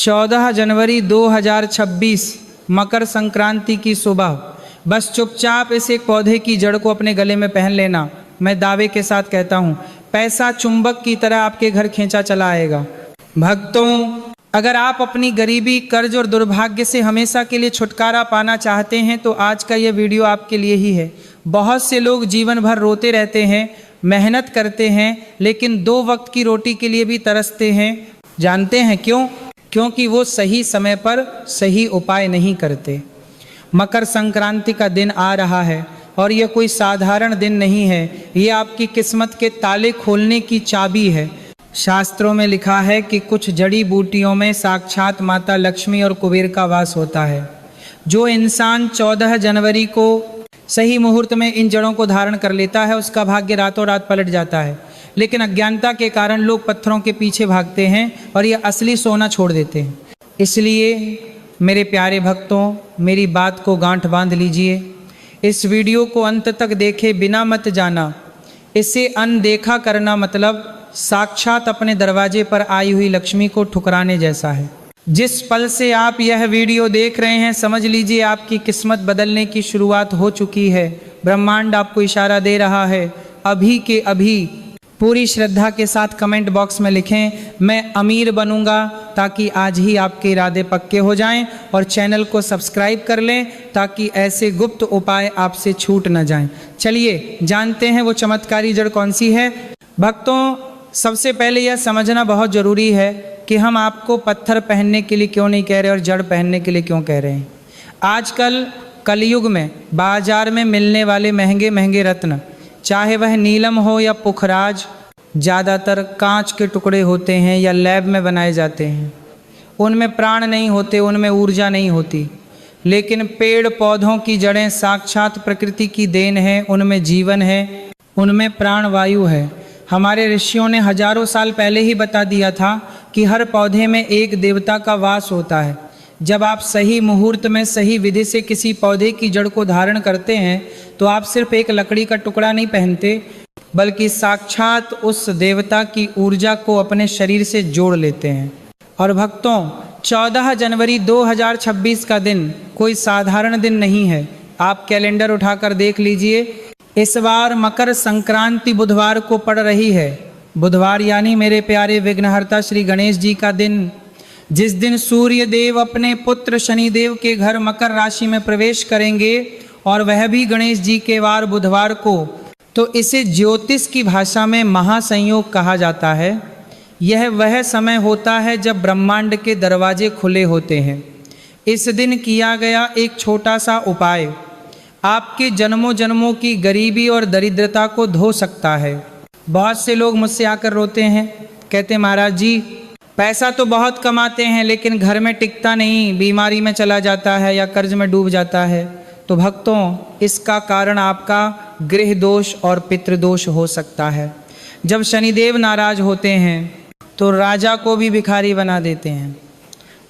14 जनवरी 2026 मकर संक्रांति की सुबह बस चुपचाप इस एक पौधे की जड़ को अपने गले में पहन लेना। मैं दावे के साथ कहता हूँ, पैसा चुंबक की तरह आपके घर खींचा चला आएगा। भक्तों, अगर आप अपनी गरीबी, कर्ज और दुर्भाग्य से हमेशा के लिए छुटकारा पाना चाहते हैं तो आज का यह वीडियो आपके लिए ही है। बहुत से लोग जीवन भर रोते रहते हैं, मेहनत करते हैं, लेकिन 2 वक्त की रोटी के लिए भी तरसते हैं। जानते हैं क्यों? क्योंकि वो सही समय पर सही उपाय नहीं करते। मकर संक्रांति का दिन आ रहा है और यह कोई साधारण दिन नहीं है, ये आपकी किस्मत के ताले खोलने की चाबी है। शास्त्रों में लिखा है कि कुछ जड़ी बूटियों में साक्षात माता लक्ष्मी और कुबेर का वास होता है। जो इंसान 14 जनवरी को सही मुहूर्त में इन जड़ों को धारण कर लेता है, उसका भाग्य रातों रात पलट जाता है। लेकिन अज्ञानता के कारण लोग पत्थरों के पीछे भागते हैं और ये असली सोना छोड़ देते हैं। इसलिए मेरे प्यारे भक्तों, मेरी बात को गांठ बांध लीजिए। इस वीडियो को अंत तक देखे बिना मत जाना। इसे अनदेखा करना मतलब साक्षात अपने दरवाजे पर आई हुई लक्ष्मी को ठुकराने जैसा है। जिस पल से आप यह वीडियो देख रहे हैं, समझ लीजिए आपकी किस्मत बदलने की शुरुआत हो चुकी है। ब्रह्मांड आपको इशारा दे रहा है। अभी के अभी पूरी श्रद्धा के साथ कमेंट बॉक्स में लिखें, मैं अमीर बनूंगा, ताकि आज ही आपके इरादे पक्के हो जाएं। और चैनल को सब्सक्राइब कर लें ताकि ऐसे गुप्त उपाय आपसे छूट न जाएं। चलिए जानते हैं वो चमत्कारी जड़ कौन सी है। भक्तों, सबसे पहले यह समझना बहुत ज़रूरी है कि हम आपको पत्थर पहनने के लिए क्यों नहीं कह रहे और जड़ पहनने के लिए क्यों कह रहे हैं। आजकल कलयुग में बाजार में मिलने वाले महंगे महंगे रत्न, चाहे वह नीलम हो या पुखराज, ज़्यादातर कांच के टुकड़े होते हैं या लैब में बनाए जाते हैं। उनमें प्राण नहीं होते, उनमें ऊर्जा नहीं होती। लेकिन पेड़ पौधों की जड़ें साक्षात प्रकृति की देन है, उनमें जीवन है, उनमें प्राण वायु है। हमारे ऋषियों ने हजारों साल पहले ही बता दिया था कि हर पौधे में एक देवता का वास होता है। जब आप सही मुहूर्त में सही विधि से किसी पौधे की जड़ को धारण करते हैं तो आप सिर्फ एक लकड़ी का टुकड़ा नहीं पहनते, बल्कि साक्षात उस देवता की ऊर्जा को अपने शरीर से जोड़ लेते हैं। और भक्तों, 14 जनवरी 2026 का दिन कोई साधारण दिन नहीं है। आप कैलेंडर उठाकर देख लीजिए, इस बार मकर संक्रांति बुधवार को पड़ रही है। बुधवार यानी मेरे प्यारे विघ्नहर्ता श्री गणेश जी का दिन, जिस दिन सूर्य देव अपने पुत्र शनिदेव के घर मकर राशि में प्रवेश करेंगे और वह भी गणेश जी के वार बुधवार को, तो इसे ज्योतिष की भाषा में महासंयोग कहा जाता है। यह वह समय होता है जब ब्रह्मांड के दरवाजे खुले होते हैं। इस दिन किया गया एक छोटा सा उपाय आपके जन्मों जन्मों की गरीबी और दरिद्रता को धो सकता है। बहुत से लोग मुझसे आकर रोते हैं, कहते महाराज जी, पैसा तो बहुत कमाते हैं लेकिन घर में टिकता नहीं, बीमारी में चला जाता है या कर्ज में डूब जाता है। तो भक्तों, इसका कारण आपका गृह दोष और पितृदोष हो सकता है। जब शनिदेव नाराज होते हैं तो राजा को भी भिखारी बना देते हैं।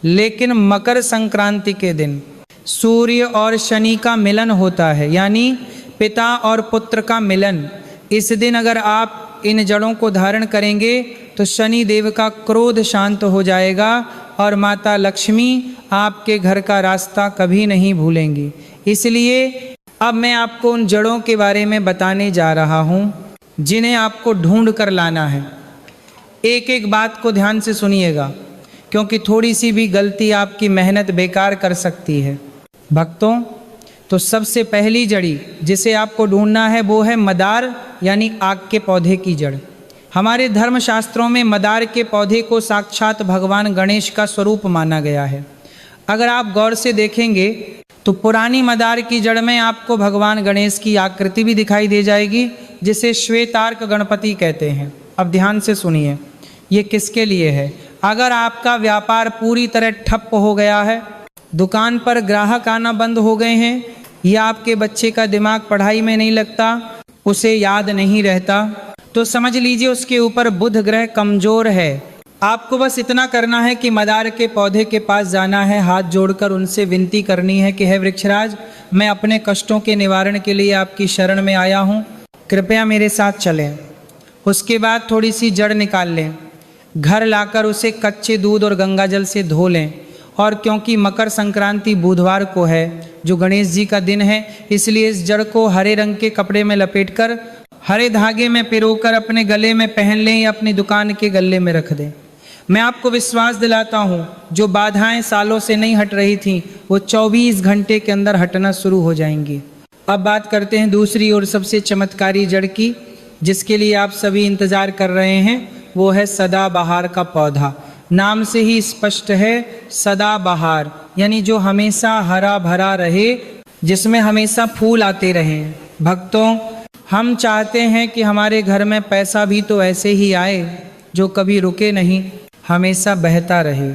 लेकिन मकर संक्रांति के दिन सूर्य और शनि का मिलन होता है, यानी पिता और पुत्र का मिलन। इस दिन अगर आप इन जड़ों को धारण करेंगे तो शनि देव का क्रोध शांत हो जाएगा और माता लक्ष्मी आपके घर का रास्ता कभी नहीं भूलेंगी। इसलिए अब मैं आपको उन जड़ों के बारे में बताने जा रहा हूँ जिन्हें आपको ढूंढ कर लाना है। एक एक बात को ध्यान से सुनिएगा, क्योंकि थोड़ी सी भी गलती आपकी मेहनत बेकार कर सकती है। भक्तों, तो सबसे पहली जड़ी जिसे आपको ढूंढना है वो है मदार, यानी आग के पौधे की जड़। हमारे धर्मशास्त्रों में मदार के पौधे को साक्षात भगवान गणेश का स्वरूप माना गया है। अगर आप गौर से देखेंगे तो पुरानी मदार की जड़ में आपको भगवान गणेश की आकृति भी दिखाई दे जाएगी, जिसे श्वेतार्क गणपति कहते हैं। अब ध्यान से सुनिए, ये किसके लिए है? अगर आपका व्यापार पूरी तरह ठप्प हो गया है, दुकान पर ग्राहक आना बंद हो गए हैं, या आपके बच्चे का दिमाग पढ़ाई में नहीं लगता, उसे याद नहीं रहता, तो समझ लीजिए उसके ऊपर बुध ग्रह कमजोर है। आपको बस इतना करना है कि मदार के पौधे के पास जाना है, हाथ जोड़कर उनसे विनती करनी है कि हे वृक्षराज, मैं अपने कष्टों के निवारण के लिए आपकी शरण में आया हूँ, कृपया मेरे साथ चलें। उसके बाद थोड़ी सी जड़ निकाल लें। घर लाकर उसे कच्चे दूध और गंगा जल से धो लें। और क्योंकि मकर संक्रांति बुधवार को है जो गणेश जी का दिन है, इसलिए इस जड़ को हरे रंग के कपड़े में लपेटकर हरे धागे में पिरोकर अपने गले में पहन लें या अपनी दुकान के गले में रख दें। मैं आपको विश्वास दिलाता हूँ, जो बाधाएं सालों से नहीं हट रही थीं वो 24 घंटे के अंदर हटना शुरू हो जाएंगी। अब बात करते हैं दूसरी और सबसे चमत्कारी जड़ की, जिसके लिए आप सभी इंतजार कर रहे हैं। वो है सदाबहार का पौधा। नाम से ही स्पष्ट है, सदाबहार यानी जो हमेशा हरा भरा रहे, जिसमें हमेशा फूल आते रहें। भक्तों, हम चाहते हैं कि हमारे घर में पैसा भी तो ऐसे ही आए जो कभी रुके नहीं, हमेशा बहता रहे।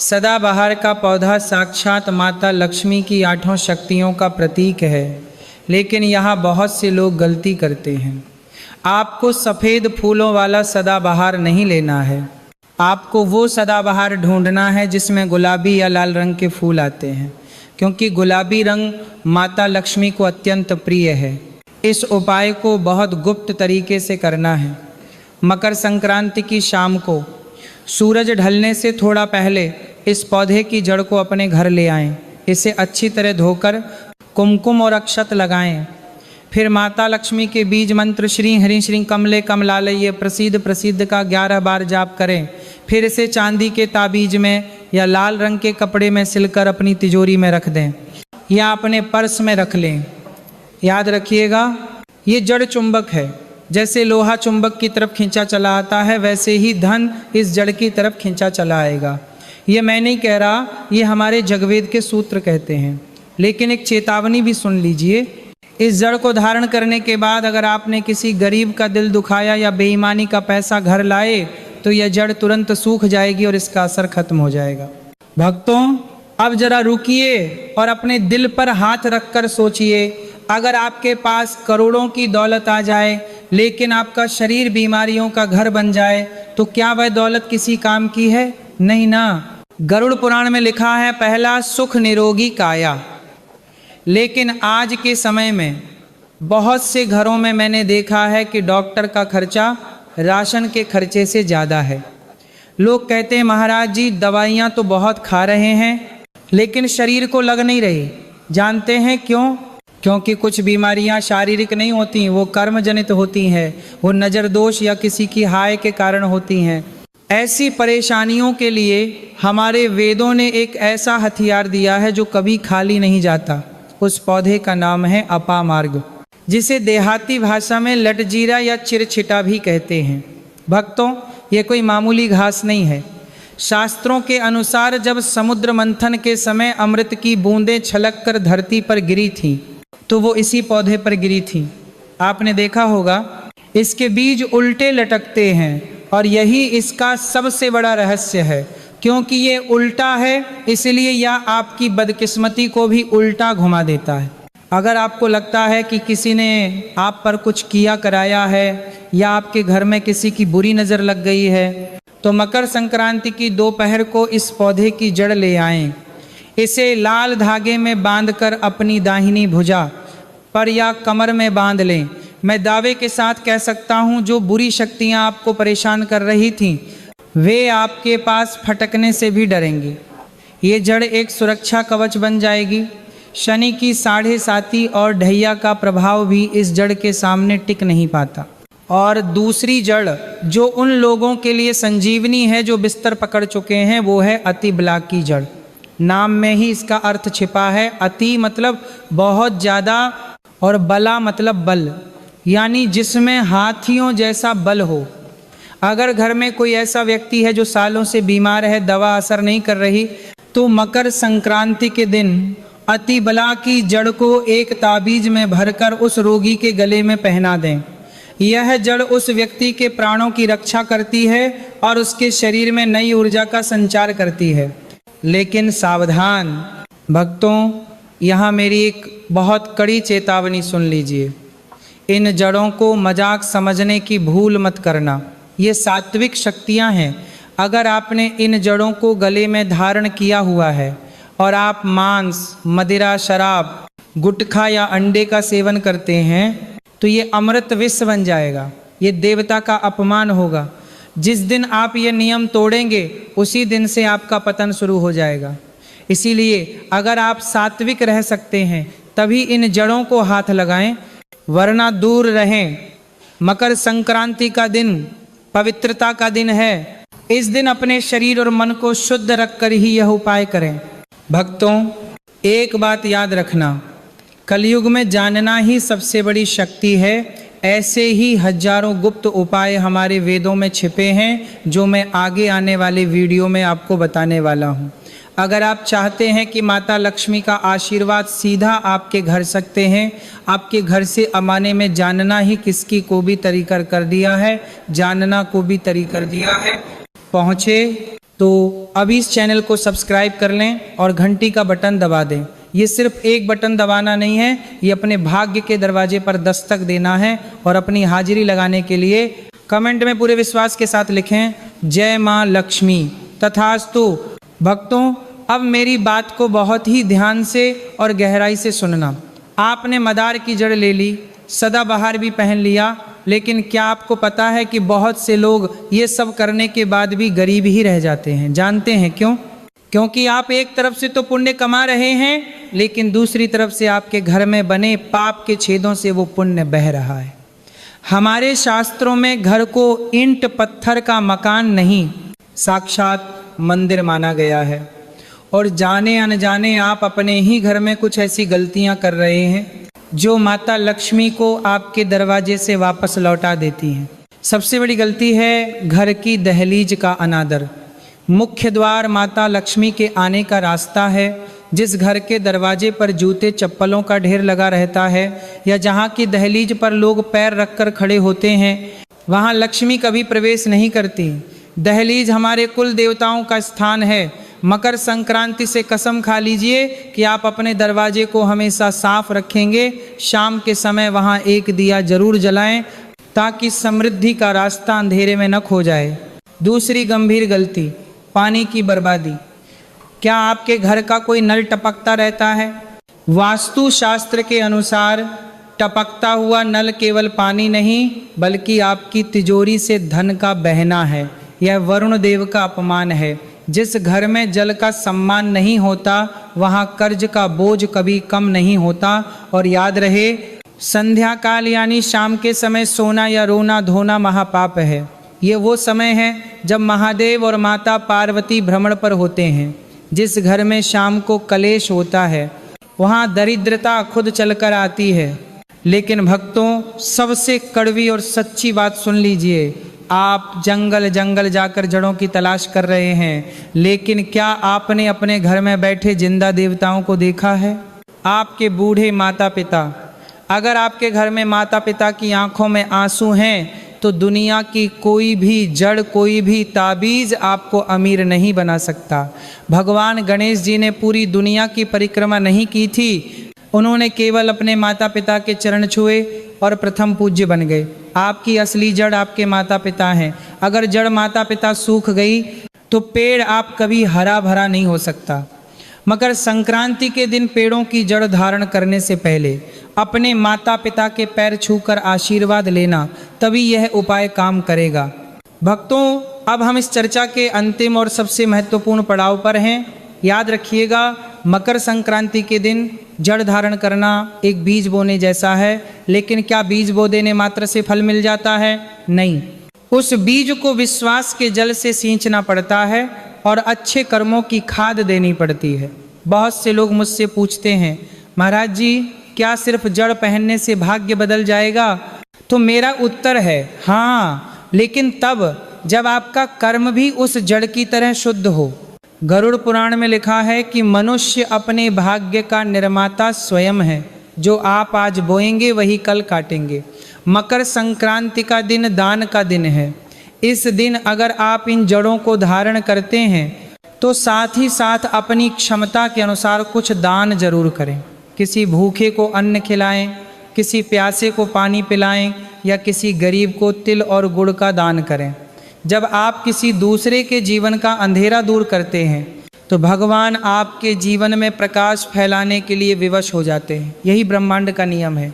सदाबहार का पौधा साक्षात माता लक्ष्मी की 8 शक्तियों का प्रतीक है। लेकिन यहाँ बहुत से लोग गलती करते हैं। आपको सफ़ेद फूलों वाला सदाबहार नहीं लेना है, आपको वो सदाबहार ढूंढना है जिसमें गुलाबी या लाल रंग के फूल आते हैं, क्योंकि गुलाबी रंग माता लक्ष्मी को अत्यंत प्रिय है। इस उपाय को बहुत गुप्त तरीके से करना है। मकर संक्रांति की शाम को सूरज ढलने से थोड़ा पहले इस पौधे की जड़ को अपने घर ले आएं। इसे अच्छी तरह धोकर कुमकुम और अक्षत लगाएं। फिर माता लक्ष्मी के बीज मंत्र श्री हरि श्री कमले कमलालय ये प्रसिद्ध का 11 बार जाप करें। फिर इसे चांदी के ताबीज में या लाल रंग के कपड़े में सिलकर अपनी तिजोरी में रख दें या अपने पर्स में रख लें। याद रखिएगा, ये जड़ चुंबक है। जैसे लोहा चुंबक की तरफ खींचा चला आता है, वैसे ही धन इस जड़ की तरफ खींचा चला आएगा। ये मैं नहीं कह रहा, ये हमारे जगवेद के सूत्र कहते हैं। लेकिन एक चेतावनी भी सुन लीजिए, इस जड़ को धारण करने के बाद अगर आपने किसी गरीब का दिल दुखाया या बेईमानी का पैसा घर लाए तो यह जड़ तुरंत सूख जाएगी और इसका असर खत्म हो जाएगा। भक्तों, अब जरा रुकिए और अपने दिल पर हाथ रखकर सोचिए, अगर आपके पास करोड़ों की दौलत आ जाए लेकिन आपका शरीर बीमारियों का घर बन जाए तो क्या वह दौलत किसी काम की है? नहीं ना। गरुड़ पुराण में लिखा है, पहला सुख निरोगी काया। लेकिन आज के समय में बहुत से घरों में मैंने देखा है कि डॉक्टर का खर्चा राशन के खर्चे से ज़्यादा है। लोग कहते हैं महाराज जी दवाइयाँ तो बहुत खा रहे हैं लेकिन शरीर को लग नहीं रही। जानते हैं क्यों? क्योंकि कुछ बीमारियां शारीरिक नहीं होती, वो कर्म जनित होती हैं, वो नज़र दोष या किसी की हाय के कारण होती हैं। ऐसी परेशानियों के लिए हमारे वेदों ने एक ऐसा हथियार दिया है जो कभी खाली नहीं जाता। उस पौधे का नाम है अपामार्ग, जिसे देहाती भाषा में लटजीरा या चिरछिटा भी कहते हैं। भक्तों, ये कोई मामूली घास नहीं है। शास्त्रों के अनुसार जब समुद्र मंथन के समय अमृत की बूंदें छलक कर धरती पर गिरी थीं तो वो इसी पौधे पर गिरी थीं। आपने देखा होगा इसके बीज उल्टे लटकते हैं और यही इसका सबसे बड़ा रहस्य है। क्योंकि ये उल्टा है इसलिए यह आपकी बदकिस्मती को भी उल्टा घुमा देता है। अगर आपको लगता है कि किसी ने आप पर कुछ किया कराया है या आपके घर में किसी की बुरी नज़र लग गई है तो मकर संक्रांति की दोपहर को इस पौधे की जड़ ले आएं। इसे लाल धागे में बांधकर अपनी दाहिनी भुजा पर या कमर में बांध लें। मैं दावे के साथ कह सकता हूँ जो बुरी शक्तियाँ आपको परेशान कर रही थीं वे आपके पास फटकने से भी डरेंगी। ये जड़ एक सुरक्षा कवच बन जाएगी। शनि की 7.5 और ढैया का प्रभाव भी इस जड़ के सामने टिक नहीं पाता। और दूसरी जड़ जो उन लोगों के लिए संजीवनी है जो बिस्तर पकड़ चुके हैं वो है अति बला की जड़। नाम में ही इसका अर्थ छिपा है। अति मतलब बहुत ज़्यादा और बला मतलब बल, यानी जिसमें हाथियों जैसा बल हो। अगर घर में कोई ऐसा व्यक्ति है जो सालों से बीमार है, दवा असर नहीं कर रही, तो मकर संक्रांति के दिन अति बला की जड़ को एक ताबीज में भरकर उस रोगी के गले में पहना दें। यह जड़ उस व्यक्ति के प्राणों की रक्षा करती है और उसके शरीर में नई ऊर्जा का संचार करती है। लेकिन सावधान भक्तों, यहाँ मेरी एक बहुत कड़ी चेतावनी सुन लीजिए। इन जड़ों को मजाक समझने की भूल मत करना। ये सात्विक शक्तियाँ हैं। अगर आपने इन जड़ों को गले में धारण किया हुआ है और आप मांस, मदिरा, शराब, गुटखा या अंडे का सेवन करते हैं तो ये अमृत विष बन जाएगा। ये देवता का अपमान होगा। जिस दिन आप ये नियम तोड़ेंगे उसी दिन से आपका पतन शुरू हो जाएगा। इसीलिए अगर आप सात्विक रह सकते हैं तभी इन जड़ों को हाथ लगाएं, वरना दूर रहें। मकर संक्रांति का दिन पवित्रता का दिन है। इस दिन अपने शरीर और मन को शुद्ध रखकर ही यह उपाय करें। भक्तों, एक बात याद रखना, कलयुग में जानना ही सबसे बड़ी शक्ति है। ऐसे ही हजारों गुप्त उपाय हमारे वेदों में छिपे हैं जो मैं आगे आने वाले वीडियो में आपको बताने वाला हूँ। अगर आप चाहते हैं कि माता लक्ष्मी का आशीर्वाद सीधा आपके घर सकते हैं, आपके घर से अमाने में जानना ही किसकी को भी तरी कर दिया है, जानना को भी तरी कर दिया है, पहुँचे तो अभी इस चैनल को सब्सक्राइब कर लें और घंटी का बटन दबा दें। ये सिर्फ एक बटन दबाना नहीं है, ये अपने भाग्य के दरवाजे पर दस्तक देना है। और अपनी हाजिरी लगाने के लिए कमेंट में पूरे विश्वास के साथ लिखें, जय माँ लक्ष्मी, तथास्तु। भक्तों, अब मेरी बात को बहुत ही ध्यान से और गहराई से सुनना। आपने मदार की जड़ ले ली, सदाबहार भी पहन लिया, लेकिन क्या आपको पता है कि बहुत से लोग ये सब करने के बाद भी गरीब ही रह जाते हैं? जानते हैं क्यों? क्योंकि आप एक तरफ से तो पुण्य कमा रहे हैं, लेकिन दूसरी तरफ से आपके घर में बने पाप के छेदों से वो पुण्य बह रहा है। हमारे शास्त्रों में घर को ईंट पत्थर का मकान नहीं, साक्षात मंदिर माना गया है। और जाने अनजाने आप अपने ही घर में कुछ ऐसी गलतियां कर रहे हैं जो माता लक्ष्मी को आपके दरवाजे से वापस लौटा देती हैं। सबसे बड़ी गलती है घर की दहलीज का अनादर। मुख्य द्वार माता लक्ष्मी के आने का रास्ता है। जिस घर के दरवाजे पर जूते चप्पलों का ढेर लगा रहता है या जहाँ की दहलीज पर लोग पैर रखकर खड़े होते हैं, वहाँ लक्ष्मी कभी प्रवेश नहीं करती। दहलीज हमारे कुल देवताओं का स्थान है। मकर संक्रांति से कसम खा लीजिए कि आप अपने दरवाजे को हमेशा साफ रखेंगे। शाम के समय वहाँ एक दिया जरूर जलाएं ताकि समृद्धि का रास्ता अंधेरे में न खो जाए। दूसरी गंभीर गलती, पानी की बर्बादी। क्या आपके घर का कोई नल टपकता रहता है? वास्तु शास्त्र के अनुसार टपकता हुआ नल केवल पानी नहीं बल्कि आपकी तिजोरी से धन का बहना है। यह वरुण देव का अपमान है। जिस घर में जल का सम्मान नहीं होता वहाँ कर्ज का बोझ कभी कम नहीं होता। और याद रहे, संध्या काल यानी शाम के समय सोना या रोना धोना महापाप है। ये वो समय है जब महादेव और माता पार्वती भ्रमण पर होते हैं। जिस घर में शाम को कलेश होता है वहाँ दरिद्रता खुद चलकर आती है। लेकिन भक्तों, सबसे कड़वी और सच्ची बात सुन लीजिए। आप जंगल जंगल जाकर जड़ों की तलाश कर रहे हैं, लेकिन क्या आपने अपने घर में बैठे जिंदा देवताओं को देखा है? आपके बूढ़े माता पिता, अगर आपके घर में माता पिता की आंखों में आंसू हैं तो दुनिया की कोई भी जड़, कोई भी ताबीज़ आपको अमीर नहीं बना सकता। भगवान गणेश जी ने पूरी दुनिया की परिक्रमा नहीं की थी, उन्होंने केवल अपने माता पिता के चरण छुए और प्रथम पूज्य बन गए। आपकी असली जड़ आपके माता पिता हैं। अगर जड़ माता पिता सूख गई तो पेड़ आप कभी हरा भरा नहीं हो सकता। मकर संक्रांति के दिन पेड़ों की जड़ धारण करने से पहले अपने माता पिता के पैर छूकर आशीर्वाद लेना, तभी यह उपाय काम करेगा। भक्तों, अब हम इस चर्चा के अंतिम और सबसे महत्वपूर्ण पड़ाव पर हैं। याद रखिएगा, मकर संक्रांति के दिन जड़ धारण करना एक बीज बोने जैसा है। लेकिन क्या बीज बो देने मात्र से फल मिल जाता है? नहीं, उस बीज को विश्वास के जल से सींचना पड़ता है और अच्छे कर्मों की खाद देनी पड़ती है। बहुत से लोग मुझसे पूछते हैं, महाराज जी क्या सिर्फ जड़ पहनने से भाग्य बदल जाएगा? तो मेरा उत्तर है हाँ, लेकिन तब जब आपका कर्म भी उस जड़ की तरह शुद्ध हो। गरुड़ पुराण में लिखा है कि मनुष्य अपने भाग्य का निर्माता स्वयं है। जो आप आज बोएंगे वही कल काटेंगे। मकर संक्रांति का दिन दान का दिन है। इस दिन अगर आप इन जड़ों को धारण करते हैं तो साथ ही साथ अपनी क्षमता के अनुसार कुछ दान जरूर करें। किसी भूखे को अन्न खिलाएं, किसी प्यासे को पानी पिलाएं या किसी गरीब को तिल और गुड़ का दान करें। जब आप किसी दूसरे के जीवन का अंधेरा दूर करते हैं तो भगवान आपके जीवन में प्रकाश फैलाने के लिए विवश हो जाते हैं। यही ब्रह्मांड का नियम है।